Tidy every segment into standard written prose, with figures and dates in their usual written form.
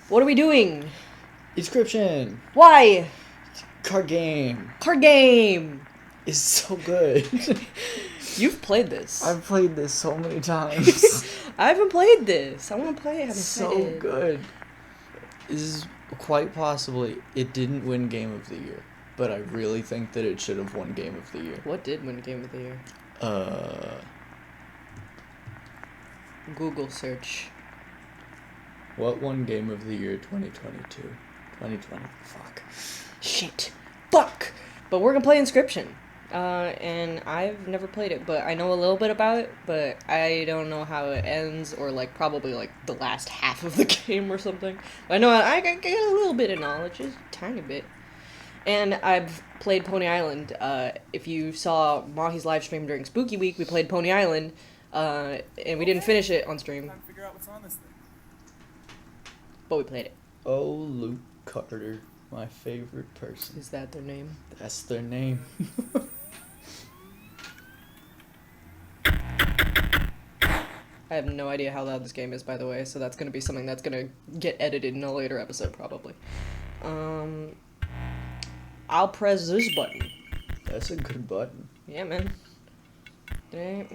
What are we doing? Inscryption. Why? Card game. Card game! Is so good. You've played this. I've played this so many times. I haven't played this. I want to play it. So good. This is quite possibly, it didn't win Game of the Year, but I really think that it should have won Game of the Year. What did win Game of the Year? Google search. What won Game of the Year 2022? 2020. Fuck. Shit. Fuck! But we're gonna play Inscryption. And I've never played it, but I know a little bit about it, but I don't know how it ends, or, like, probably, like, the last half of the game or something. I know I get a little bit of knowledge, just a tiny bit. And I've played Pony Island. If you saw Mahi's live stream during Spooky Week, we played Pony Island, and we didn't finish it on stream. Trying to figure out what's on this thing. But we played it. Oh, Luke Carter, my favorite person. Is that their name? That's their name. I have no idea how loud this game is, by the way, so that's gonna be something that's gonna get edited in a later episode, probably. I'll press this button. That's a good button. Yeah, man. I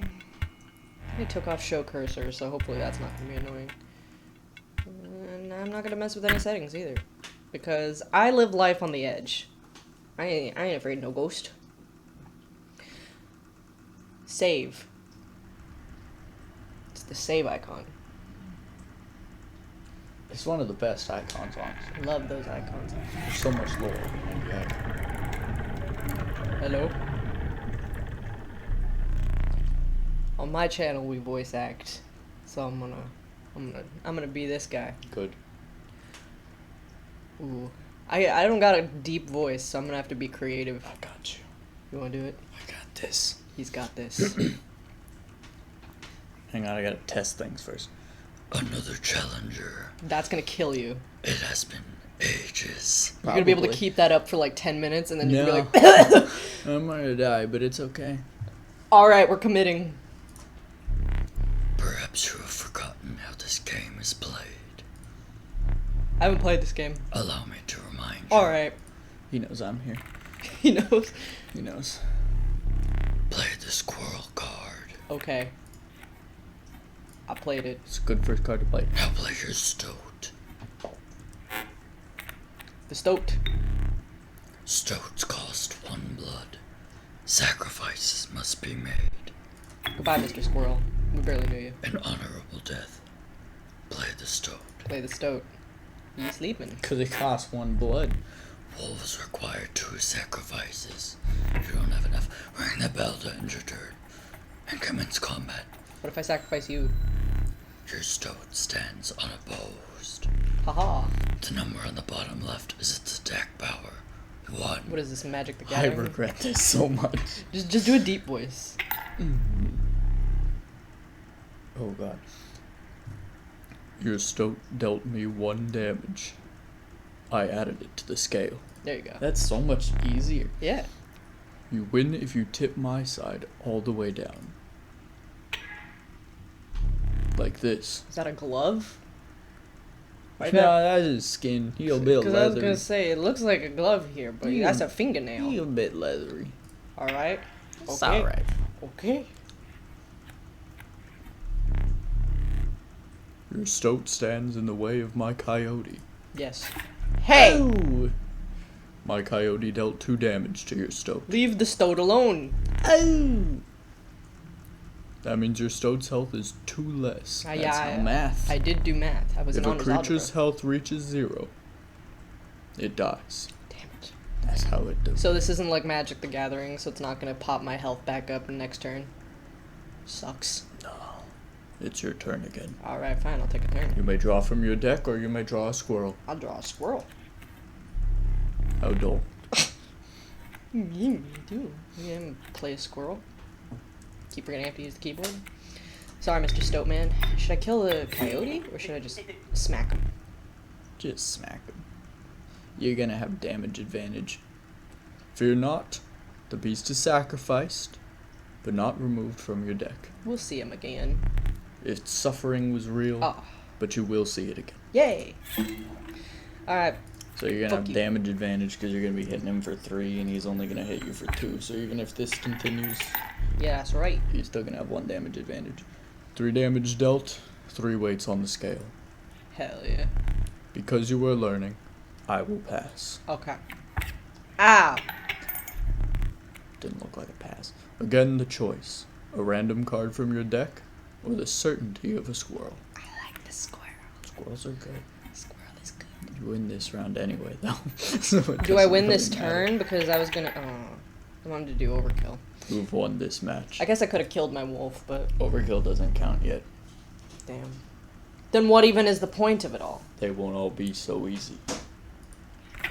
took off show cursor, so hopefully that's not gonna be annoying. And I'm not gonna mess with any settings either, because I live life on the edge. I ain't afraid of no ghost. Save. It's the save icon. It's one of the best icons, honestly. I love those icons. There's so much lore behind the icon. Hello? On my channel we voice act, so I'm gonna be this guy. Good. Ooh. I don't got a deep voice, so I'm gonna have to be creative. I got you. You wanna do it? I got this. He's got this. Hang on, I gotta test things first. Another challenger. That's gonna kill you. It has been ages. You're gonna be able to keep that up for like 10 minutes and then you're No. gonna be like, I'm gonna die, but it's okay. alright, we're committing. Perhaps you have forgotten how this game is played. I haven't played this game. Allow me to remind you. Alright. He knows I'm here. He knows. He knows. Play the squirrel card. Okay. I played it. It's a good first card to play. Now play your stoat. The stoat. Stoats cost 1 blood. Sacrifices must be made. Goodbye, Mr. Squirrel. We barely knew you. An honorable death. Play the stoat. Play the stoat. You sleeping? Because it costs 1 blood. Wolves require 2 sacrifices. If you don't have enough, ring the bell to end your turn. And commence combat. What if I sacrifice you? Your stoat stands unopposed. Haha. The number on the bottom left is its attack power. 1. What is this, Magic the I Gathering? regret this so much. Just do a deep voice. Oh god. Your stoat dealt me 1 damage. I added it to the scale. There you go. That's so much easier. Yeah. You win if you tip my side all the way down. Like this. Is that a glove? No, that's his skin. He's a bit Because I was leathery. gonna say, it looks like a glove here, but Yeah. that's a fingernail. He's a bit leathery. Alright. It's Okay. alright. Okay. Your stoat stands in the way of my coyote. Yes. Hey! Oh! My coyote dealt 2 damage to your stoat. Leave the stoat alone. Oh! That means your stoat's health is 2 less. That's Yeah, how math. I did do math. I was If an a honors creature's algebra. health reaches 0, it dies. Damn it. That's how it does. So this isn't like Magic the Gathering, so it's not gonna pop my health back up next turn. Sucks. No. It's your turn again. Alright, fine, I'll take a turn. You may draw from your deck, or you may draw a squirrel. I'll draw a squirrel. How dull. You do. You can play a squirrel. Keep forgetting I have to use the keyboard. Sorry, Mr. Stoatman. Should I kill the coyote, or should I just smack him? Just smack him. You're gonna have damage advantage. Fear not. The beast is sacrificed, but not removed from your deck. We'll see him again. Its suffering was real, Ah. but you will see it again. Yay! Alright. So you're gonna Fuck have you. damage advantage because you're gonna be hitting him for 3, and he's only gonna hit you for 2. So even if this continues, Yeah, that's right. you're still gonna have 1 damage advantage. 3 damage dealt, 3 weights on the scale. Hell yeah. Because you were learning, I will pass. Okay. Ow! Didn't look like a pass. Again, the choice: a random card from your deck, or the certainty of a squirrel. I like the squirrel. Squirrels are good. Squirrel is good. You win this round anyway, though. So it Do I doesn't win really this matter. turn? Because I was gonna. I wanted to do overkill. Who've won this match? I guess I could have killed my wolf, but Overkill doesn't count yet. damn. Then what even is the point of it all? They won't all be so easy.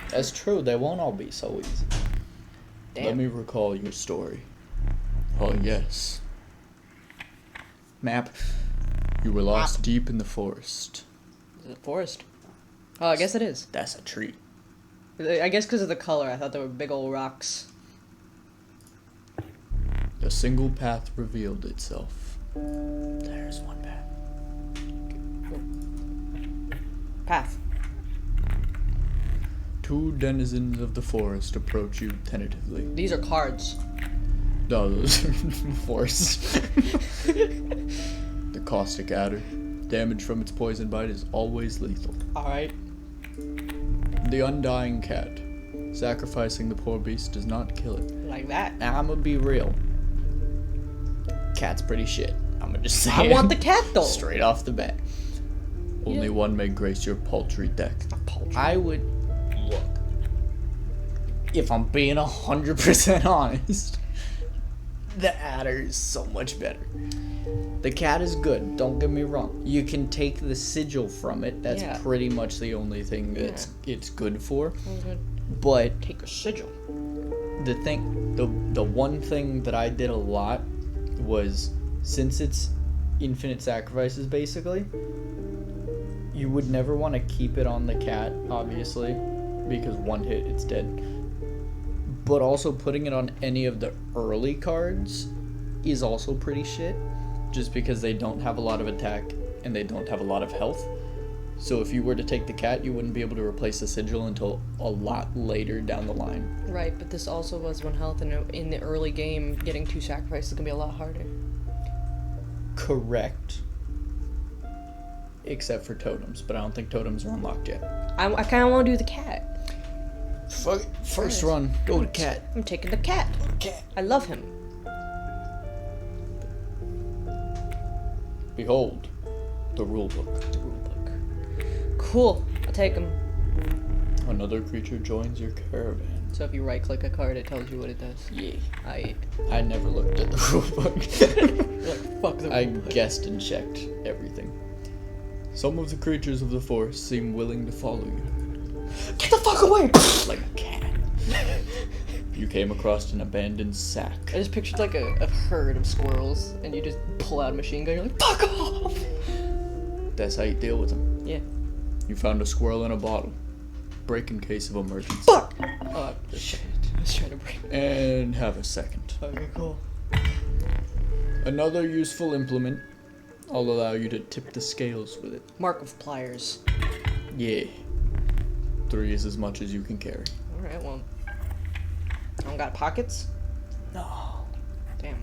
That's true, they won't all be so easy. Damn. Let me recall your story. Oh, yes. Map. You were lost deep in the forest. Is it a forest? Oh, I guess it is. That's a tree. I guess because of the color, I thought they were big old rocks. A single path revealed itself. There's one path. Path. 2 denizens of the forest approach you tentatively. These are cards. No, those are forests. The caustic adder. Damage from its poison bite is always lethal. Alright. The undying cat. Sacrificing the poor beast does not kill it. Like that. Now, I'm gonna be real. Cat's pretty shit. I'm gonna just say I it. want the cat though. Straight off the bat. Only one may grace your paltry deck. Paltry. I would look. If I'm being 100% honest, the adder is so much better. The cat is good, don't get me wrong. You can take the sigil from it. That's Yeah. pretty much the only thing that's it's good for. I'm gonna But take a sigil. the one thing that I did a lot was, since it's infinite sacrifices basically, you would never want to keep it on the cat, obviously, because one hit it's dead. But also putting it on any of the early cards is also pretty shit, just because they don't have a lot of attack and they don't have a lot of health. So if you were to take the cat, you wouldn't be able to replace the sigil until a lot later down the line. Right, but this also was 1 health, and in the early game, getting 2 sacrifices is gonna be a lot harder. Correct. Except for totems, but I don't think totems are unlocked yet. I kind of want to do the cat. Fuck it. First run, go to cat. I'm taking the cat. Cat. I love him. Behold, the rulebook. The rule book. Cool. I'll take him. Another creature joins your caravan. So if you right-click a card, it tells you what it does. Yeah. I I never looked at the rulebook. like fuck the I rule book. guessed and checked everything. Some of the creatures of the forest seem willing to follow you. Get the fuck away! Like a cat. You came across an abandoned sack. I just pictured like a herd of squirrels, and you just pull out a machine gun. You're like, fuck off! That's how you deal with them. Yeah. You found a squirrel in a bottle. Break in case of emergency. Fuck! Oh shit! I was trying to break. And have a second. Okay, cool. Another useful implement. I'll allow you to tip the scales with it. Mark of pliers. Yeah. 3 is as much as you can carry. All right, well, I don't got pockets. No. Damn.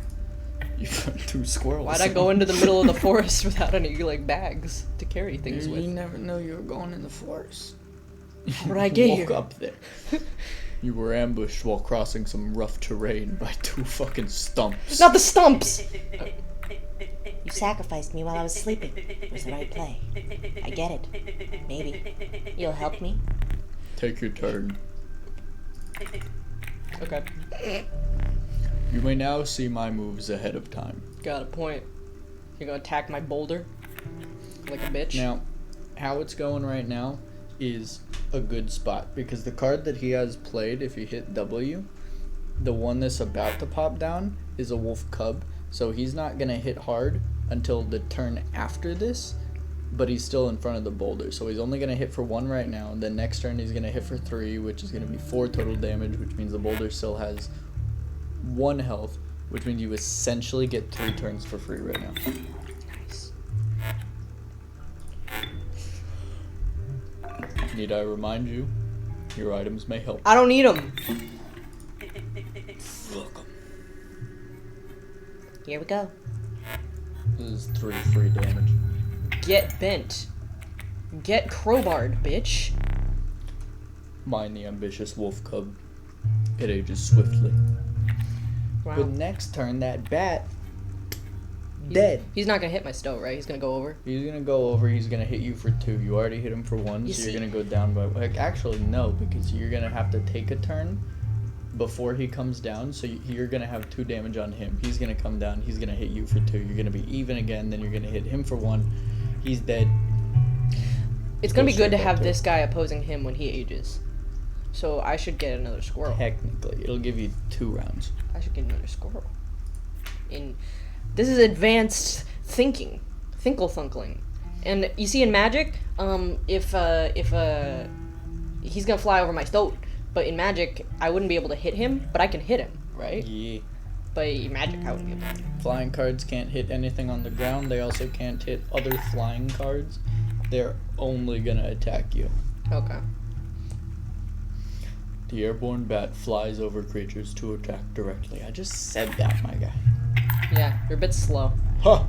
You found 2 squirrels. Why'd I go into the middle of the forest without any like bags to carry things You with? never knew you were going in the forest. How'd I get Woke here? up there. You were ambushed while crossing some rough terrain by 2 fucking stumps. Not the stumps. You sacrificed me while I was sleeping. It was the right play. I get it. Maybe. You'll help me? Take your turn. Okay. You may now see my moves ahead of time. Got a point. You're gonna attack my boulder like a bitch. Now, how it's going right now is a good spot, because the card that he has played, if you hit W, the one that's about to pop down is a wolf cub, so he's not gonna hit hard until the turn after this, but he's still in front of the boulder, so he's only gonna hit for 1 right now. The next turn he's gonna hit for 3, which is gonna be 4 total damage, which means the boulder still has 1 health, which means you essentially get 3 turns for free right now. Nice. Need I remind you, your items may help. I don't need them. Welcome. Here we go. This is 3 free damage. Get bent. Get crowbarred, bitch. Mind the ambitious wolf cub. It ages swiftly. Wow. But next turn, that bat, dead. He's not gonna hit my stoat, right? He's gonna go over. He's gonna go over. He's gonna hit you for 2. You already hit him for 1, You so see- you're gonna go down by. Like, actually, no, because you're gonna have to take a turn before he comes down. So you're gonna have 2 damage on him. He's gonna come down. He's gonna hit you for 2. You're gonna be even again. Then you're gonna hit him for 1. He's dead. It's gonna be good to straight have back to this guy opposing him when he ages. So I should get another squirrel. Technically, it'll give you 2 rounds. I should get another squirrel. This is advanced thinking, thinkle-thunkling. And you see in Magic, if he's gonna fly over my stoat, but in Magic I wouldn't be able to hit him, but I can hit him, right? Yeah. But in Magic I wouldn't be able to. Flying cards can't hit anything on the ground. They also can't hit other flying cards. They're only gonna attack you. Okay. The airborne bat flies over creatures to attack directly. I just said that, my guy. Yeah, you're a bit slow. Huh!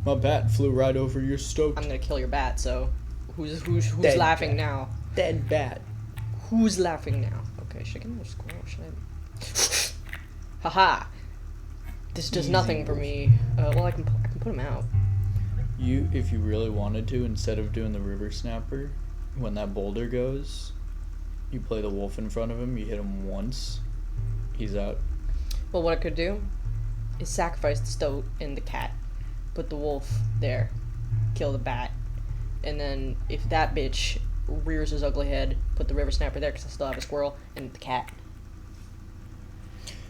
My bat flew right over your stoat. I'm gonna kill your bat. So, who's Dead laughing bat. now? Dead bat. Who's laughing now? Okay, should I get another squirrel? Should I? Haha! This does Easy nothing for move. me. Well, I can put him out. You, if you really wanted to, instead of doing the river snapper, when that boulder goes, you play the wolf in front of him. You hit him once, he's out. Well, what I could do is sacrifice the stoat and the cat, put the wolf there, kill the bat, and then if that bitch rears his ugly head, put the river snapper there because I still have a squirrel and the cat.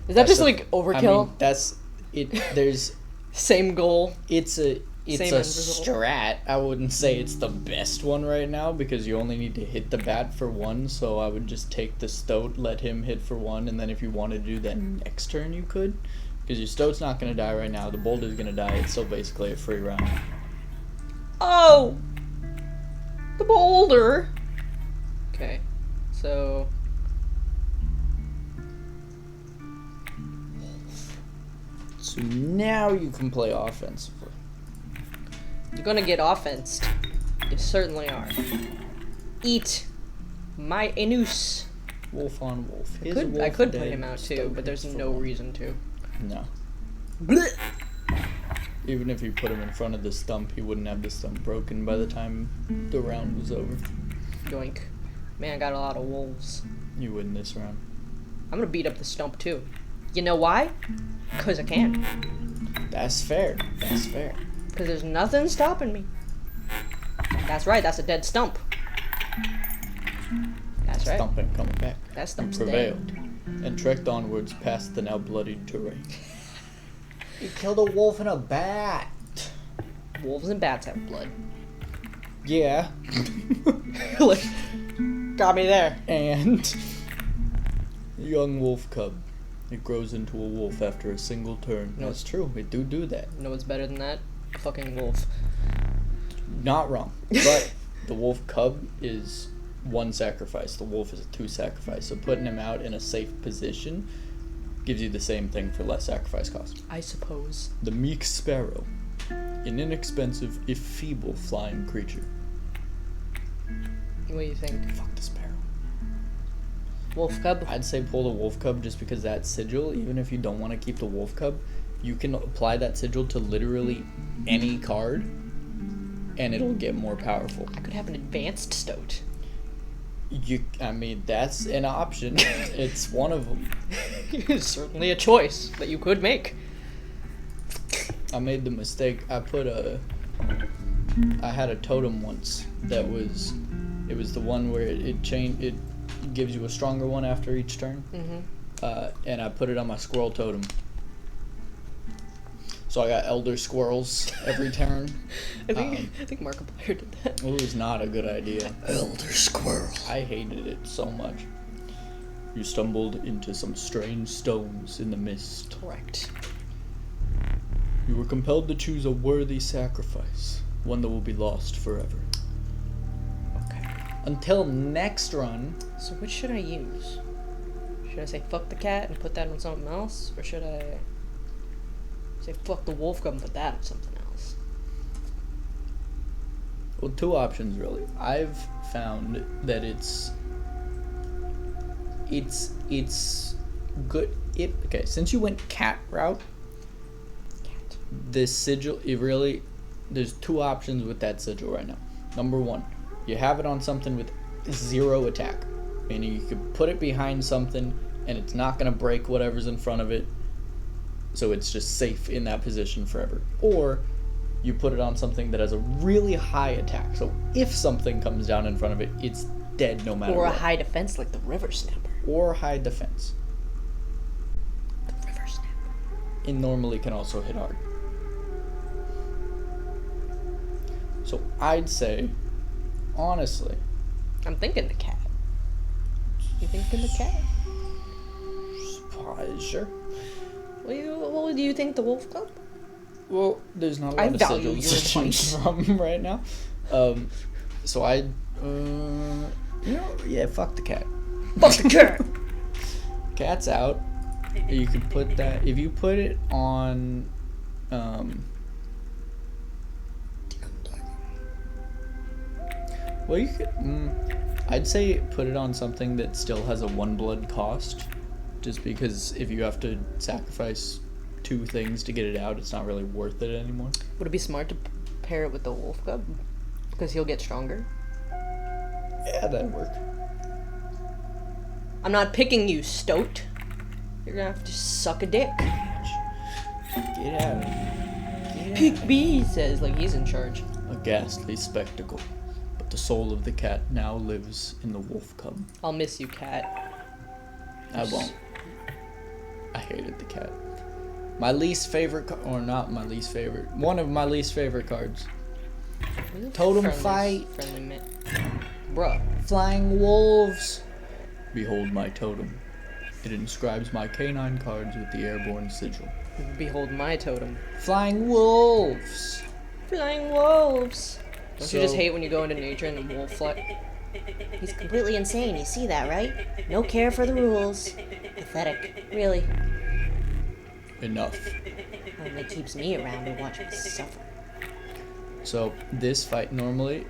Is that That's just like overkill? I mean, that's it. There's Same goal. it's a Same end result. strat. I wouldn't say it's the best one right now because you only need to hit the bat for 1. So I would just take the stoat, let him hit for 1, and then if you wanted to do that next turn, you could. Because your stoat's not gonna die right now. The boulder's gonna die. It's still basically a free round. Oh! The boulder! Okay, so... So now you can play offensively. You're gonna get offensed. You certainly are. Eat my anus. Wolf on wolf. I His could wolf put dead, him out too, stoat but there's hits for no 1. reason to. No. Blech. Even if you put him in front of the stump, he wouldn't have the stump broken by the time the round was over. Yoink. Man, I got a lot of wolves. You win this round. I'm gonna beat up the stump too. You know why? Because I can. That's fair. That's fair. Because there's nothing stopping me. That's right, that's a dead stump. That's right. Stump ain't coming back. That You stump's dead. prevailed and trekked onwards past the now bloodied terrain. You killed a wolf and a bat. Wolves and bats have blood. Yeah. Like, got me there. And a young wolf cub. It grows into a wolf after a single turn. No. That's true. It do that. You know what's better than that? A fucking wolf. Not wrong. But the wolf cub is 1 sacrifice. The wolf is a 2 sacrifice. So putting him out in a safe position gives you the same thing for less sacrifice cost. I suppose. The meek sparrow. An inexpensive, if feeble, flying creature. What do you think? Fuck the sparrow. Wolf cub? I'd say pull the wolf cub just because that sigil, even if you don't want to keep the wolf cub, you can apply that sigil to literally any card and it'll get more powerful. I could have an advanced stoat. I mean, that's an option. It's one of them. It's certainly a choice that you could make. I made the mistake. I had a totem once that was, it was the one where it gives you a stronger one after each turn. Mm-hmm. And I put it on my squirrel totem. So I got elder squirrels every turn. I think Markiplier did that. It was not a good idea. Elder squirrel. I hated it so much. You stumbled into some strange stones in the mist. Correct. You were compelled to choose a worthy sacrifice, one that will be lost forever. Okay. until next run. So which should I use? Should I say fuck the cat and put that on something else? Or should I say fuck the wolf cub and put that on something else? Well, two options really. I've found that it's good. Okay, since you went cat route, this sigil, there's two options with that sigil right now. Number one, you have it on something with 0 attack, meaning you could put it behind something and it's not going to break whatever's in front of it, so it's just safe in that position forever. Or you put it on something that has a really high attack, so if something comes down in front of it, it's dead no matter what. Or a high defense like the river snapper. Or high defense. The river snapper. It normally can also hit hard. So I'd say, honestly, I'm thinking the cat. You thinking the cat? Sure. What do you think the wolf cub? Well, there's not a I lot of value sigils your to choose from right now. So I, yeah, fuck the cat. Fuck the cat! Cat's out. You could put that, if you put it on, well, you could, I'd say put it on something that still has a 1 blood cost, just because if you have to sacrifice 2 things to get it out, it's not really worth it anymore. Would it be smart to pair it with the wolf cub? Because he'll get stronger? Yeah, that'd work. I'm not picking you, Stoat. You're gonna have to suck a dick. Get out. Pick me, he says, like he's in charge. A ghastly spectacle, but the soul of the cat now lives in the wolf cub. I'll miss you, cat. I won't. I hated the cat. My least favorite, or not my least favorite, one of my least favorite cards. Totem fight. Friendly man. Bruh. Flying wolves. Behold my totem. It inscribes my canine cards with the airborne sigil. Behold my totem. Flying wolves. Flying wolves. Don't So- you just hate when you go into nature and the wolf fly? He's completely insane, you see that, right? No care for the rules. Pathetic, really. Enough. Only keeps me around to watch me suffer. So this fight normally,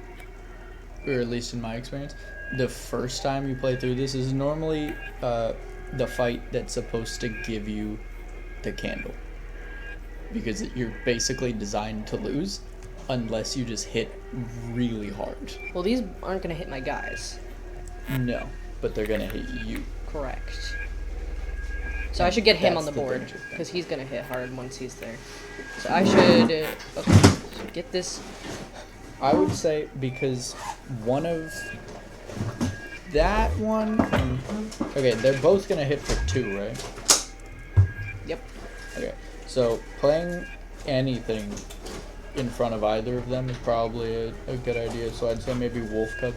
or at least in my experience, the first time you play through this is normally the fight that's supposed to give you the candle. Because you're basically designed to lose unless you just hit really hard. Well, these aren't gonna hit my guys. No, but they're gonna hit you. Correct. So I should get him on That's the the board, danger. because he's gonna hit hard once he's there. So I should okay, so get this. I would say because one of that one, okay, they're both gonna hit for 2, right? Yep. Okay, so playing anything in front of either of them is probably a good idea. So I'd say maybe Wolf Cub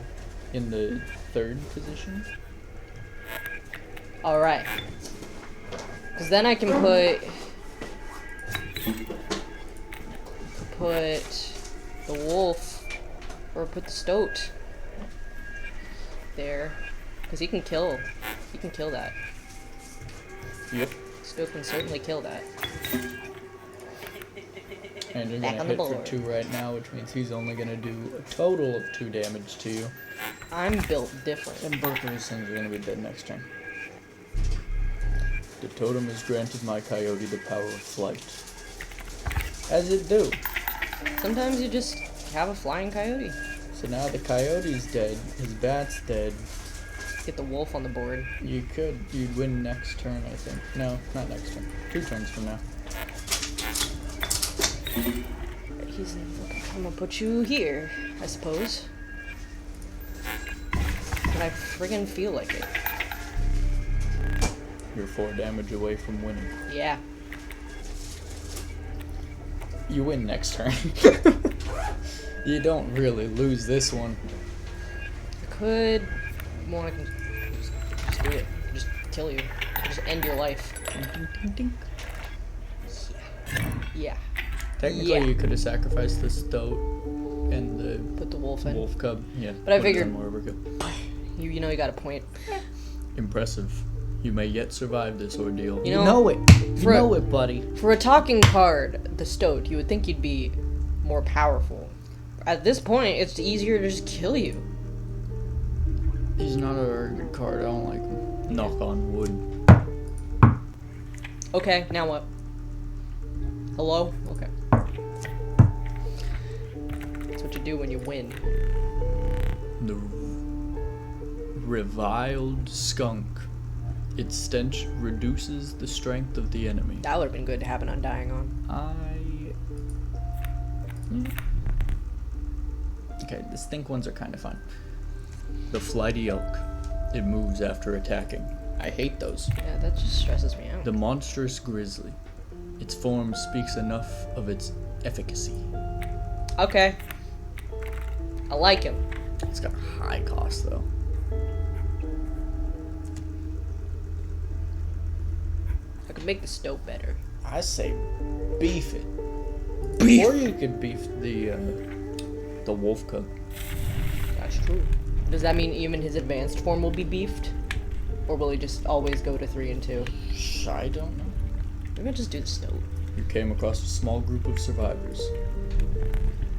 in the 3rd position. All right. Because then I can put the wolf, or put the stoat there, because he can kill that. Yep. Stoat can certainly kill that. And you're Back gonna on the hit for board. 2 right now, which means he's only gonna do a total of 2 damage to you. I'm built different. And both of his things are gonna be dead next turn. The totem has granted my coyote the power of flight. As it do. Sometimes you just have a flying coyote. So now the coyote's dead, his bat's dead. Get the wolf on the board. You'd win next turn, I think. No, not next turn. 2 turns from now. I'm gonna put you here, I suppose. But I friggin' feel like it. You're 4 damage away from winning. Yeah. You win next turn. You don't really lose this one. I could. Well, I can just do it. Just kill you. Just end your life. Ding, ding, ding. Yeah. Technically, Yeah. you could have sacrificed the stoat and the Put the wolf in. wolf cub. Yeah. But I put it figured- in more overkill. You know you got a point. Impressive. You may yet survive this ordeal. You You know, know it. You for a- know it, buddy. For a talking card, the Stoat, you would think you'd be more powerful. At this point, it's easier to just kill you. He's not a very good card. I don't like him. Knock on wood. Okay, now what? Hello? Okay. That's what you do when you win. The reviled skunk. Its stench reduces the strength of the enemy. That would have been good to have an Undying on. Okay, the stink ones are kind of fun. The flighty elk. It moves after attacking. I hate those. Yeah, that just stresses me out. The monstrous grizzly. Its form speaks enough of its efficacy. Okay. I like him. It's got a high cost though. I could make the Stoat better. I say beef it. Beef. Or you could beef the wolf cub. That's true. Does that mean even his advanced form will be beefed? Or will he just always go to 3 and 2? I don't know. Maybe I'll just do the Stoat. You came across a small group of survivors.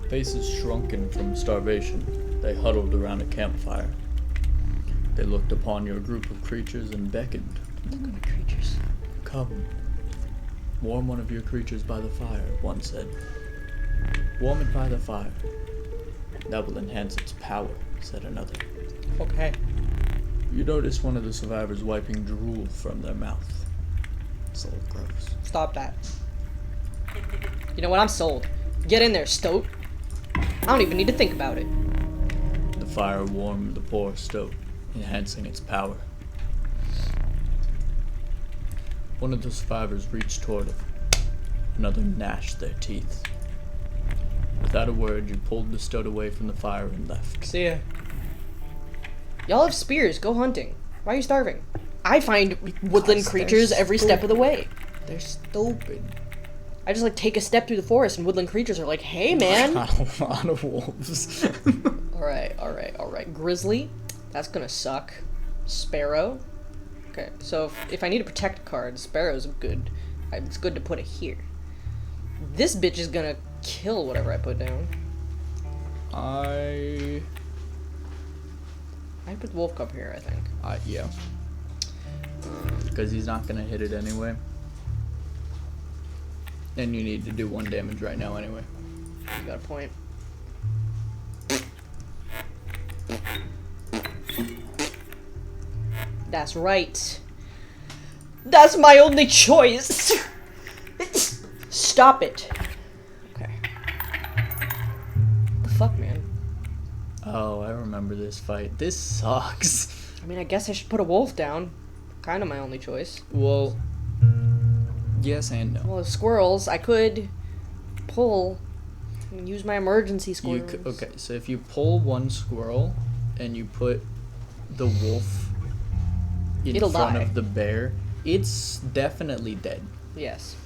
Faces shrunken from starvation, they huddled around a campfire. They looked upon your group of creatures and beckoned. Look at the creatures. Come. Warm one of your creatures by the fire, one said. Warm it by the fire. That will enhance its power, said another. Okay. You notice one of the survivors wiping drool from their mouth. It's a little gross. Stop that. You know what? I'm sold. Get in there, Stoat. I don't even need to think about it. The fire warmed the poor stoat, enhancing its power. One of the survivors reached toward it. Another gnashed their teeth. Without a word, you pulled the stoat away from the fire and left. See ya. Y'all have spears. Go hunting. Why are you starving? I find woodland Because creatures they're every step of the way. They're stupid. I just like take a step through the forest and woodland creatures are like, hey man. Not a lot of wolves. Alright. Grizzly. That's gonna suck. Sparrow. Okay, so if I need a protect card, Sparrow's good. It's good to put it here. This bitch is gonna kill whatever I put down. I put Wolf Cup here, I think. yeah. Because he's not gonna hit it anyway. And you need to do 1 damage right now anyway. You got a point. That's right. That's my only choice. Stop it. Okay. What the fuck, man? Oh, I remember this fight. This sucks. I mean, I guess I should put a wolf down. Kind of my only choice. Well, yes and no. Well, the squirrels, I could pull and use my emergency You squirrels. okay, so if you pull one squirrel and you put the wolf in It'll front die. of the bear, it's definitely dead. Yes.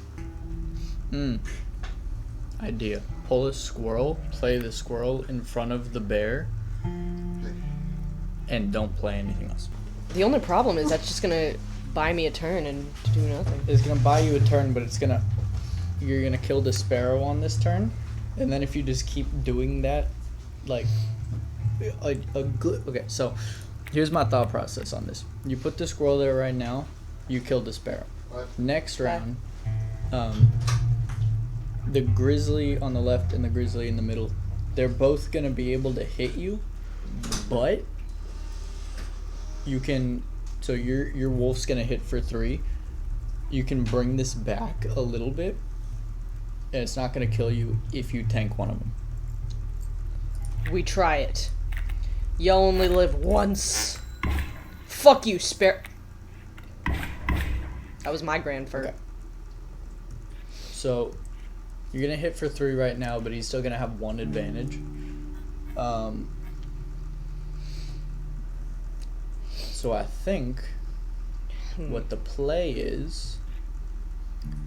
Idea. Pull a squirrel, play the squirrel in front of the bear, and don't play anything else. The only problem is that's just gonna buy me a turn and do nothing. It's gonna buy you a turn, but you're gonna kill the sparrow on this turn, and then if you just keep doing that, like a good. Okay, so here's my thought process on this. You put the squirrel there right now, you kill the sparrow. What? Next round, the grizzly on the left and the grizzly in the middle, they're both gonna be able to hit you, but you can. So your wolf's gonna hit for 3. You can bring this back a little bit, and it's not gonna kill you if you tank one of them. We try it. You only live once. Fuck you, spare. That was my grand fur. Okay. So you're gonna hit for 3 right now, but he's still gonna have 1 advantage. So I think what the play is,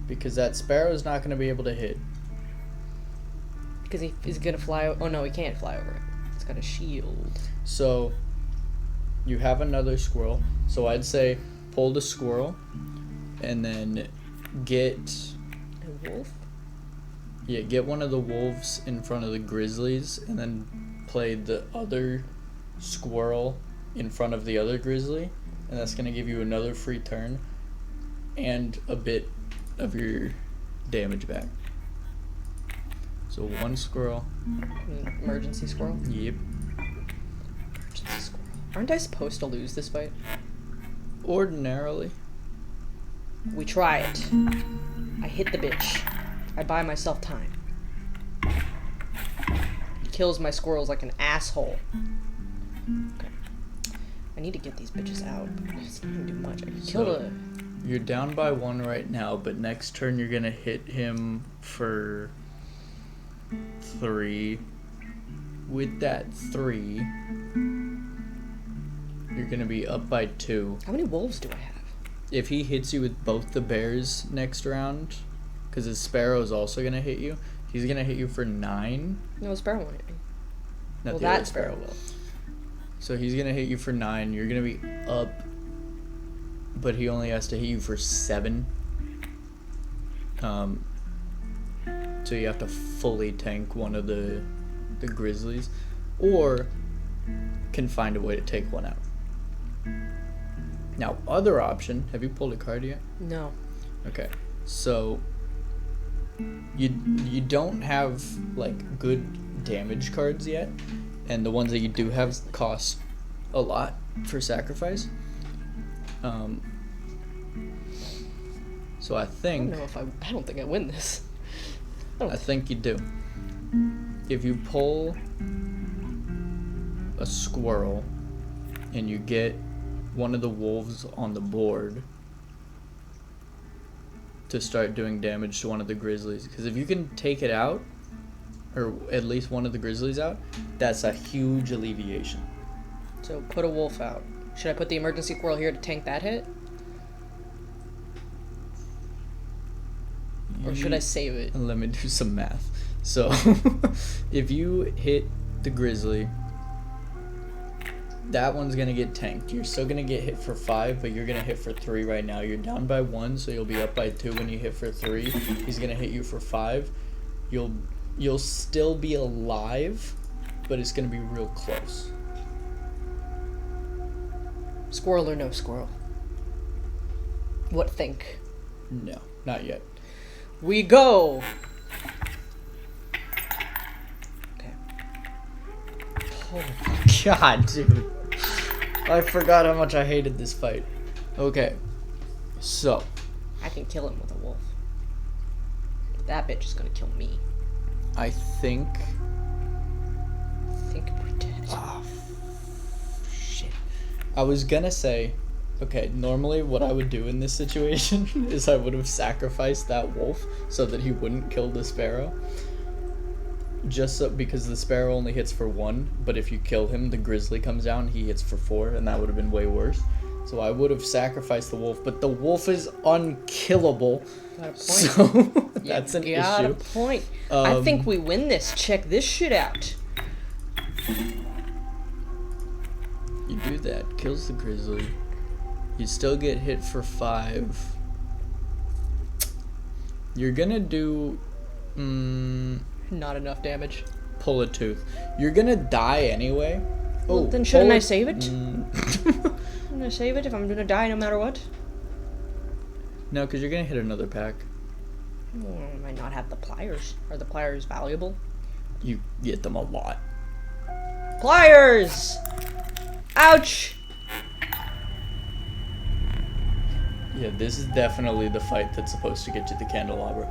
because that sparrow's not gonna be able to hit. Because he's gonna fly. Oh no, he can't fly over it. It's got a shield. So you have another squirrel. So I'd say pull the squirrel, and then get A wolf. Yeah, get one of the wolves in front of the grizzlies, and then play the other squirrel in front of the other grizzly, and that's going to give you another free turn and a bit of your damage back. So one squirrel. Emergency squirrel. Yep. Emergency squirrel. Aren't I supposed to lose this fight? Ordinarily. We try it. I hit the bitch. I buy myself time. He kills my squirrels like an asshole. Okay. I need to get these bitches out. It's not gonna do much. I can kill So, you're down by 1 right now, but next turn you're gonna hit him for 3. With that 3, you're gonna be up by 2. How many wolves do I have? If he hits you with both the bears next round, because his sparrow is also gonna hit you, he's gonna hit you for 9. No, Sparrow won't hit me. Not Well, the other that Sparrow will. So he's gonna hit you for 9. You're gonna be up, but he only has to hit you for 7. So you have to fully tank one of the grizzlies, or can find a way to take one out. Now, other option. Have you pulled a card yet? No. Okay, so you don't have like good damage cards yet, and the ones that you do have cost a lot for sacrifice. So I I think don't know if I don't think I win this. I think you do. If you pull a squirrel and you get one of the wolves on the board to start doing damage to one of the grizzlies, because if you can take it out, or at least one of the grizzlies out, that's a huge alleviation. So put a wolf out. Should I put the emergency squirrel here to tank that hit? Or should I save it? Let me do some math. So if you hit the grizzly, that one's gonna get tanked. You're still gonna get hit for 5, but you're gonna hit for 3 right now. You're down by 1, so you'll be up by 2 when you hit for 3. He's gonna hit you for 5. You'll still be alive, but it's gonna be real close. Squirrel or no squirrel? What think? No, not yet. We go! Okay. Oh my god, dude. I forgot how much I hated this fight. Okay, so I can kill him with a wolf. That bitch is gonna kill me. I think. I think we're dead. Oh, shit. I was gonna say, okay, normally what I would do in this situation is I would have sacrificed that wolf so that he wouldn't kill the sparrow. Just so, because the sparrow only hits for 1, but if you kill him, the grizzly comes down, he hits for 4, and that would have been way worse. So I would have sacrificed the wolf, but the wolf is unkillable. Got a point. So that's an Got issue. a point. I think we win this. Check this shit out. You do that, kills the grizzly. You still get hit for 5. You're gonna do Not enough damage. pull a tooth. You're gonna die anyway. Well, then shouldn't pull I a- save it? I'm gonna save it if I'm gonna die no matter what. No, because you're gonna hit another pack. I might not have the pliers. Are the pliers valuable? You get them a lot. Pliers! Ouch! Yeah, this is definitely the fight that's supposed to get you the candelabra.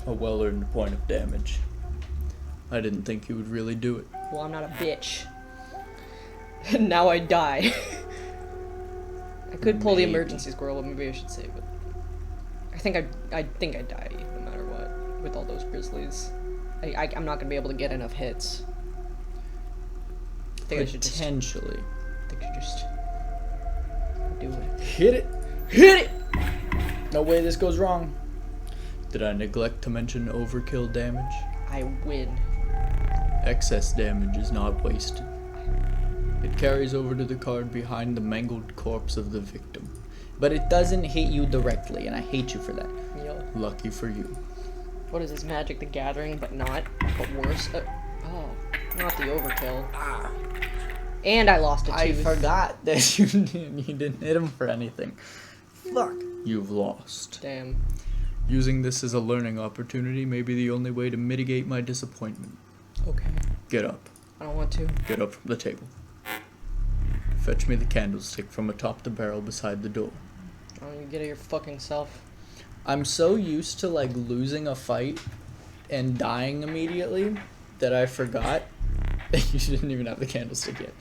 A well-earned point of damage. I didn't think you would really do it. Well, I'm not a bitch. Now I die. I could pull the Maybe. emergency squirrel, but maybe I should save it. I think I die no matter what with all those grizzlies. I'm not gonna be able to get enough hits. I think I should just Potentially. do it. Hit it! Hit it! No way this goes wrong. Did I neglect to mention overkill damage? I win. Excess damage is not wasted. It carries over to the card behind the mangled corpse of the victim. But it doesn't hit you directly, and I hate you for that. Yo. Lucky for you. What is this, Magic the Gathering, but not, but worse? Not the overkill. And I lost a tooth. I forgot that you didn't hit him for anything. Fuck. You've lost. Damn. Using this as a learning opportunity may be the only way to mitigate my disappointment. Okay. Get up. I don't want to. Get up from the table. Fetch me the candlestick from atop the barrel beside the door. I don't even get it your fucking self. I'm so used to, like, losing a fight and dying immediately that I forgot that you didn't even have the candlestick yet.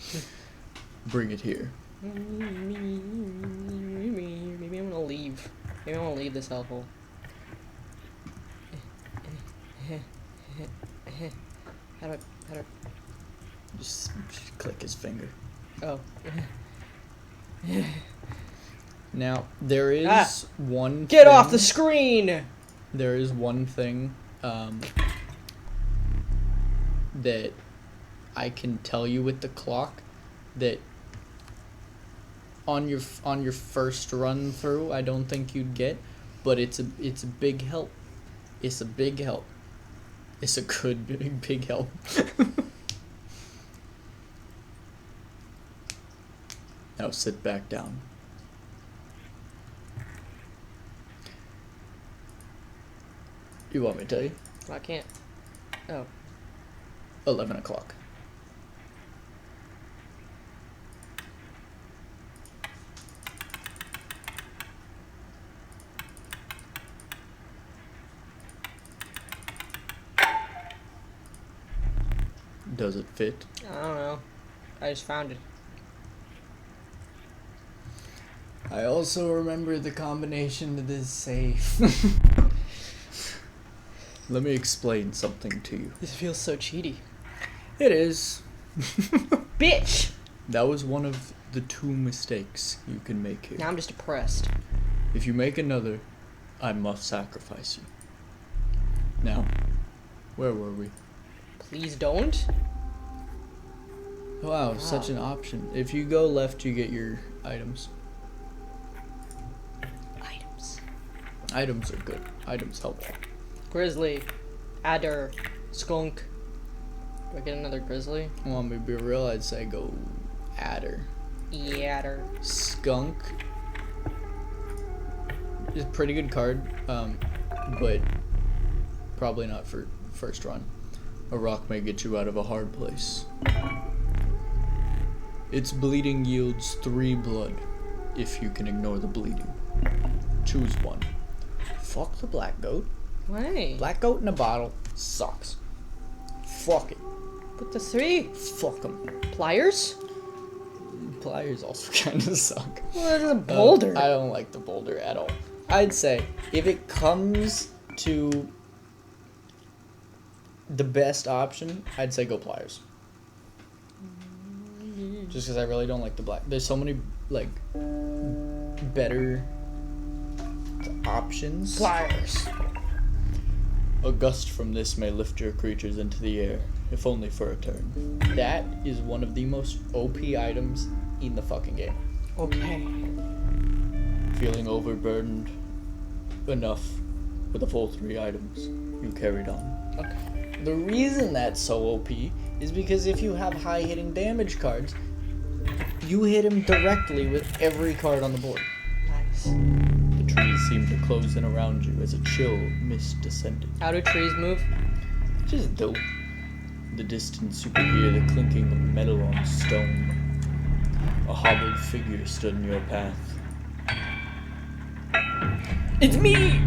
Bring it here. Maybe I'm gonna leave. Maybe I'm gonna leave this hellhole. How do I... Just click his finger. Oh. Now, there is one Get thing, off the screen! There is one thing that I can tell you with the clock that on your first run through I don't think you'd get, but it's a big help. It's a big help. It's a good big help. Now sit back down. You want me to tell you? I can't. Oh. 11 o'clock. Does it fit? I don't know. I just found it. I also remember the combination to this safe. Let me explain something to you. This feels so cheaty. It is. Bitch! That was one of the 2 mistakes you can make here. Now I'm just depressed. If you make another, I must sacrifice you. Now, where were we? Please don't. Wow, such an option. If you go left, you get your items. Items. Items are good. Items help. Grizzly. Adder. Skunk. Do I get another grizzly? Well, me be real, I'd say go adder. Adder. Skunk is a pretty good card, but probably not for first run. A rock may get you out of a hard place. Its bleeding yields 3 blood, if you can ignore the bleeding. Choose one. Fuck the black goat. Why? Black goat in a bottle sucks. Fuck it. Put the 3. Fuck them. Pliers? Pliers also kind of suck. Well, it's a boulder. I don't like the boulder at all. I'd say if it comes to the best option, I'd say go pliers. Just because I really don't like the black. There's so many, like, better options. Pliers. A gust from this may lift your creatures into the air, if only for a turn. That is one of the most OP items in the fucking game. Okay. Feeling overburdened enough with the full 3 items, you carried on. Okay. The reason that's so OP is because if you have high hitting damage cards, you hit him directly with every card on the board. Nice. The trees seem to close in around you as a chill mist descended. How do trees move? Just dope. In the distance you could hear the clinking of metal on stone. A hobbled figure stood in your path. It's me!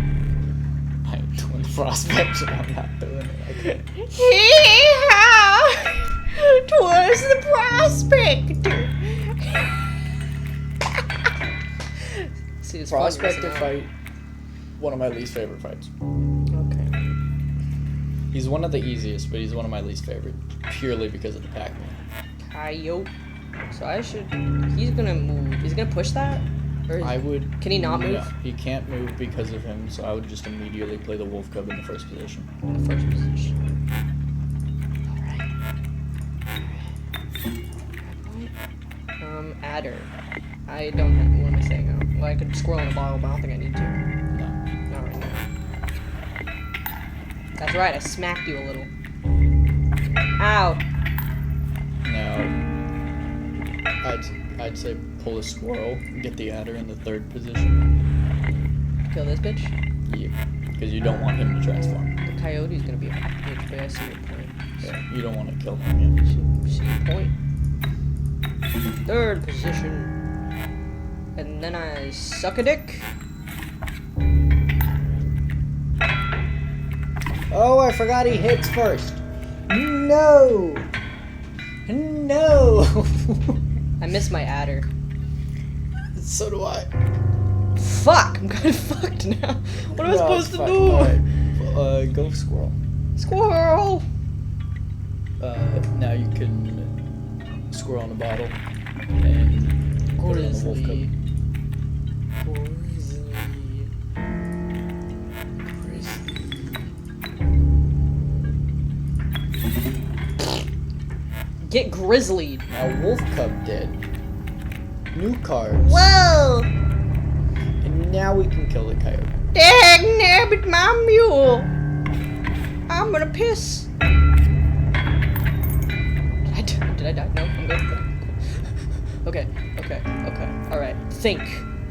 I ain't doing frostbite, and I'm not doing it. I can't. Hee-haw! 'Twas the prospector. See, it's Prospector fight, one of my least favorite fights. Okay. He's one of the easiest, but he's one of my least favorite, purely because of the Pac-Man. Coyote. So I should... He's gonna move. He's gonna push that? Or I would. Can he not move? No, he can't move because of him. So I would just immediately play the wolf cub in the first position. In the first position. Alright. Adder. I don't have. What am I saying now? Well, I could squirrel in a bottle, but I don't think I need to. No. Not right now. That's right, I smacked you a little. Ow! Now, I'd say pull a squirrel and get the adder in the third position. Kill this bitch? Yeah, because you don't want him to transform. The coyote's gonna be a bitch, but I see your point. Yeah, you don't want to kill him yet. See your point. Third position. And then I suck a dick. Oh, I forgot he hits first. No! No! I miss my adder. So do I. Fuck! I'm kind of fucked now. What am I supposed to do? Alright. Go squirrel. Squirrel! Now you can squirrel in a bottle and put it on the wolf cub. Get grizzlied. Now wolf cub dead. New cards. Whoa! And now we can kill the coyote. Dag nabbit my mule. I'm gonna piss. Did I die? No, I'm good. Okay. Alright. Think.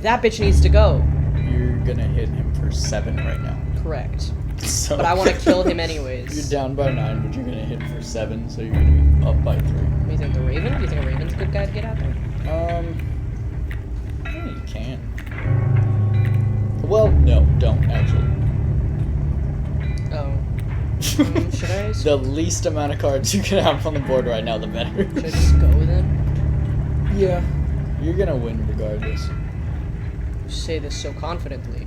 That bitch needs to go. You're gonna hit him for 7 right now. Correct. So But I want to kill him anyways. You're down by 9, but you're gonna hit for 7, so you're gonna be up by 3. What do you think, the Raven? Do you think a Raven's a good guy to get out there? Yeah, you can. Well, no, don't actually. Oh. Should I? The least amount of cards you can have on the board right now, the better. Should I just go then? Yeah. You're gonna win regardless. You say this so confidently.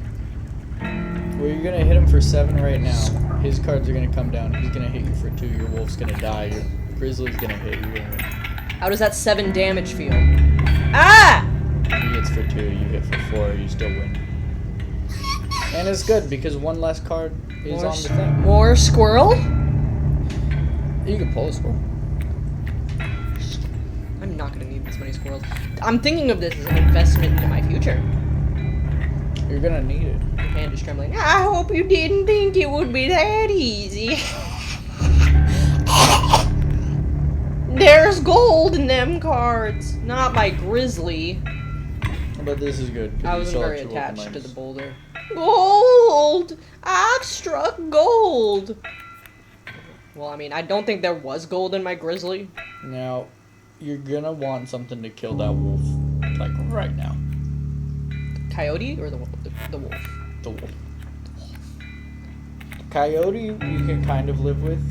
Well, you're gonna hit him for 7 right now. His cards are gonna come down. He's gonna hit you for 2. Your wolf's gonna die. Your grizzly's gonna hit you. How does that 7 damage feel? Ah! He hits for 2. You hit for 4. You still win. And it's good because one less card is on the thing. More squirrel? You can pull a squirrel. I'm not gonna need this many squirrels. I'm thinking of this as an investment into my future. You're gonna need it. My hand is trembling. I hope you didn't think it would be that easy. There's gold in them cards. Not my grizzly. But this is good. 'Cause I you wasn't still have very 2 attached open to the minds. boulder. Gold! I've struck gold! Well, I mean, I don't think there was gold in my grizzly. Now, you're gonna want something to kill that wolf, like right now. Coyote or the wolf? The wolf. The wolf. Coyote, you can kind of live with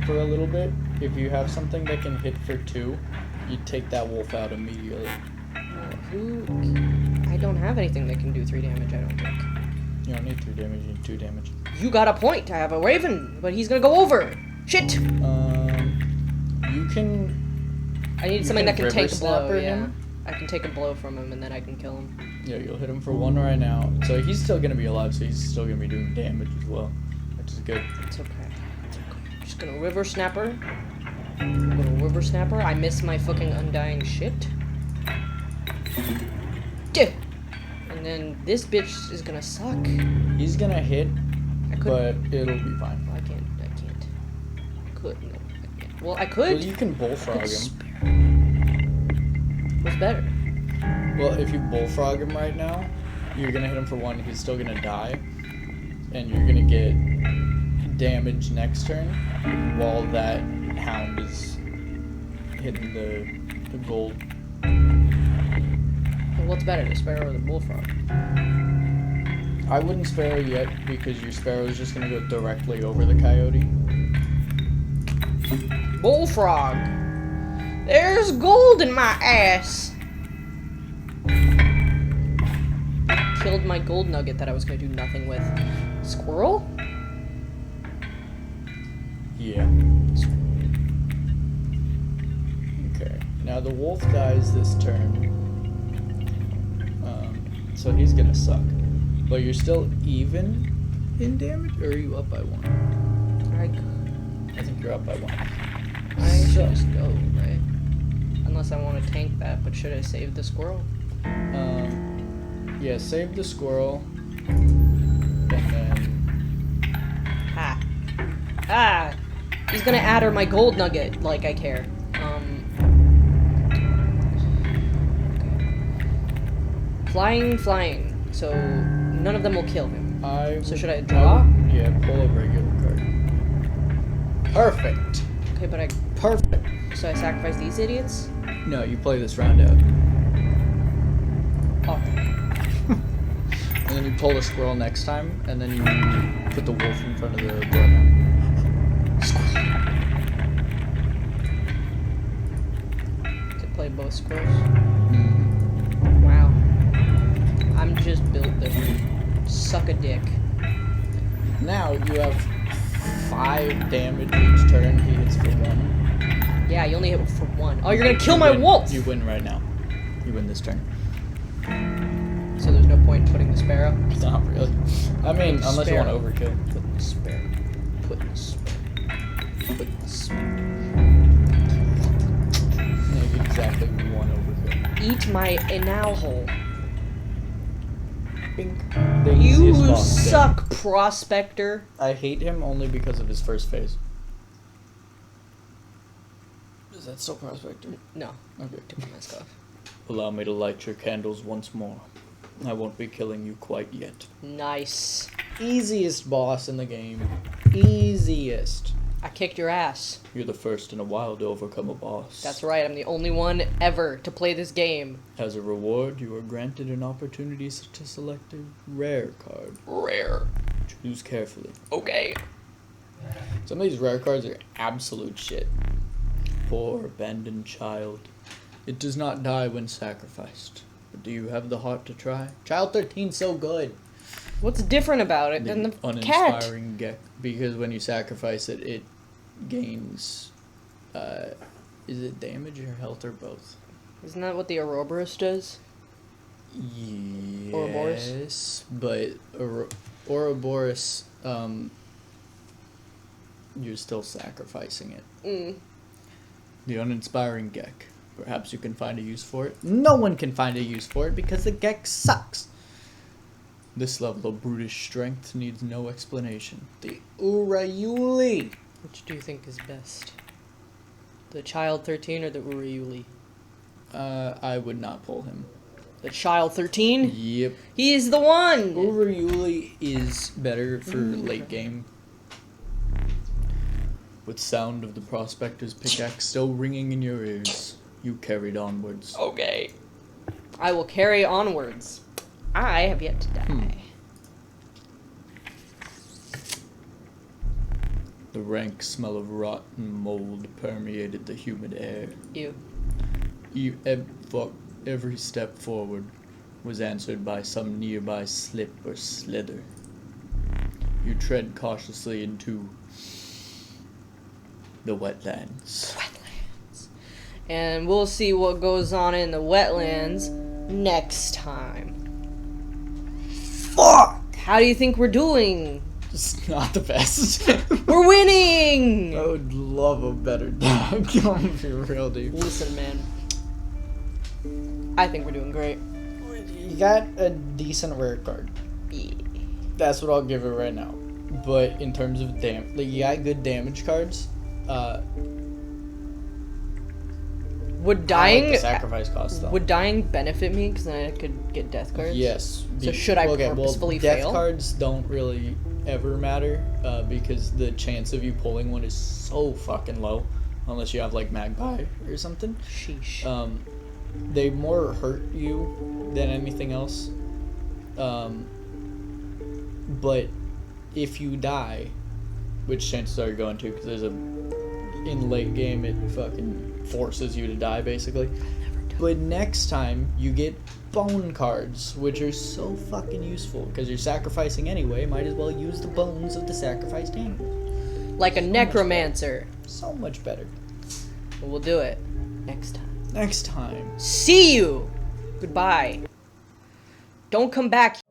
for a little bit. If you have something that can hit for 2, you take that wolf out immediately. I don't have anything that can do 3 damage, I don't think. You don't need 3 damage, you need 2 damage. You got a point. I have a raven, but he's gonna go over. Shit! You can... I need You something that can can take a river blow, snapper yeah. him? I can take a blow from him and then I can kill him. Yeah, you'll hit him for 1 right now. So he's still gonna be alive, so he's still gonna be doing damage as well. Which is good. It's okay. It's okay. Just gonna river snapper. Little river snapper. I miss my fucking undying shit. Duh. And then this bitch is gonna suck. He's gonna hit, I could. but it'll be fine. I can't. I could. No, I can't. Well, I could. Well, you can bullfrog him. What's better? Well, if you bullfrog him right now, you're gonna hit him for 1, he's still gonna die. And you're gonna get damage next turn while that hound is hitting the gold. Well, what's better, the sparrow or the bullfrog? I wouldn't sparrow yet because your sparrow is just gonna go directly over the coyote. Bullfrog. There's gold in my ass. Killed my gold nugget that I was gonna do nothing with. Squirrel? Yeah. Okay. Now the wolf dies this turn. so he's gonna suck. But you're still even in damage, or are you up by 1? I think you're up by 1. I should just go, right? Unless I want to tank that, but should I save the squirrel? Yeah, save the squirrel. And then... Ah! He's gonna add her my gold nugget, like I care. Okay. Flying. So none of them will kill him. So should I draw? Yeah, pull a regular card. Perfect. Okay, but Perfect. so I sacrifice these idiots? No, you play this round out. Oh. And then you pull the squirrel next time, and then you put the wolf in front of the bloodhound. To play both squirrels? Wow. I'm just built different. Suck a dick. Now you have 5 damage each turn. He hits for 1. Yeah, you only hit for 1. Oh, you're gonna kill my wolf! You win right now. You win this turn. So there's no point in putting the sparrow? Not really. I mean, unless you want to overkill. Put the sparrow. Put the sparrow. Put the sparrow. Maybe exactly 1 overkill. Eat my anal hole. Bing. You suck, prospector. I hate him only because of his first phase. Is that still prospector? No. Okay. Took my mask off. Allow me to light your candles once more. I won't be killing you quite yet. Nice. Easiest boss in the game. Easiest. I kicked your ass. You're the first in a while to overcome a boss. That's right, I'm the only one ever to play this game. As a reward, you are granted an opportunity to select a rare card. Rare. Choose carefully. Okay. Some of these rare cards are absolute shit. Poor abandoned child. It does not die when sacrificed. But do you have the heart to try? Child 13's so good. What's different about it than the cat? Uninspiring Gek. Because when you sacrifice it, it gains... is it damage or health or both? Isn't that what the Ouroboros does? Yes. Ouroboros? But Ouroboros, you're still sacrificing it. The uninspiring Gek. Perhaps you can find a use for it. No one can find a use for it because the Gek sucks. This level of brutish strength needs no explanation. The Urayuli. Which do you think is best? The Child 13 or the Urayuli? I would not pull him. The Child 13? Yep. He's the one! Urayuli is better for late game. With sound of the prospector's pickaxe still ringing in your ears, you carried onwards. Okay. I will carry onwards. I have yet to die. The rank smell of rotten mold permeated the humid air. Ew. Every step forward was answered by some nearby slip or slither. You tread cautiously into the wetlands. And we'll see what goes on in the wetlands next time. Fuck! How do you think we're doing? Just not the best. We're winning! I would love a better dog. I'm be real, dude. Listen, man. I think we're doing great. You got a decent rare card. Yeah. That's what I'll give it right now. But in terms of like, you got good damage cards. Would dying the sacrifice cost though. Would dying benefit me because then I could get death cards? Yes. So should I purposefully death fail? cards don't really ever matter because the chance of you pulling one is so fucking low, unless you have like Magpie or something. Sheesh. They more hurt you than anything else. But if you die, which chances are you're going to, because in late game it fucking forces you to die basically. But next time you get bone cards, which are so fucking useful because you're sacrificing anyway. Might as well use the bones of the sacrificed animal. Like a necromancer. So much better. But we'll do it next time. Next time. See you. Goodbye. Don't come back